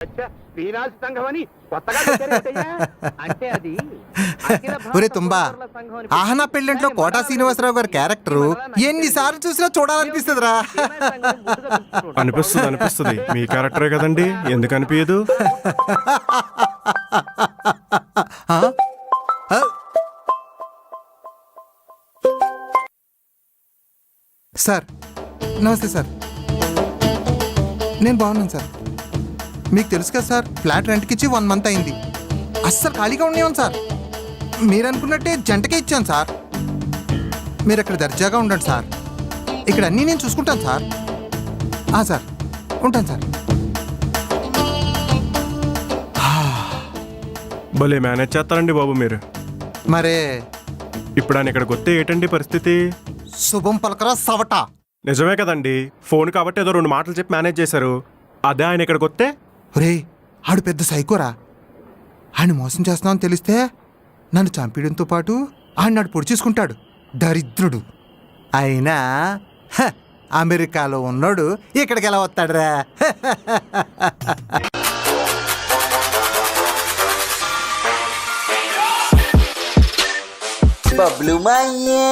శ్రీరాజ్ సంఘం అని కొత్తగా అంటే అది ఒరే తుంబా, ఆహనా పెళ్ళింట్లో కోటా శ్రీనివాసరావు గారి క్యారెక్టరు ఎన్నిసార్లు చూసినా చూడాలనిపిస్తుందిరా. అనిపిస్తుంది మీ క్యారెక్టరే కదండి, ఎందుకు అనిపించదు? సార్ నమస్తే సార్, నేను బాగున్నాను సార్. మీకు తెలుసు కదా సార్, ఫ్లాట్ రెంట్కి ఇచ్చి 1 month అయింది. అస్సలు ఖాళీగా ఉండేవాను సార్. మీరు అనుకున్నట్టే జంటకే ఇచ్చాను సార్. మీరు అక్కడ దర్జాగా ఉండండి సార్, ఇక్కడ అన్నీ నేను చూసుకుంటాను సార్. సార్ ఉంటాను సార్. భలే మేనేజ్ చేస్తారండి బాబు మీరు. మరే ఇప్పుడు ఆయన ఇక్కడికి వస్తే ఏంటండి పరిస్థితి? శుభం పలకరా సవట. నిజమే కదండి, ఫోన్ కాబట్టి ఏదో 2 మాటలు చెప్పి మేనేజ్ చేశారు. అదే ఆయన ఇక్కడికి వస్తే? రే, ఆడు పెద్ద సైకోరా. ఆయన మోసం చేస్తున్నామని తెలిస్తే నన్ను చంపేయడంతో పాటు ఆయన నాడు పొడి చేసుకుంటాడు, దరిద్రుడు. అయినా అమెరికాలో ఉన్నాడు ఇక్కడికి ఎలా వస్తాడురా? బబ్లు మాయే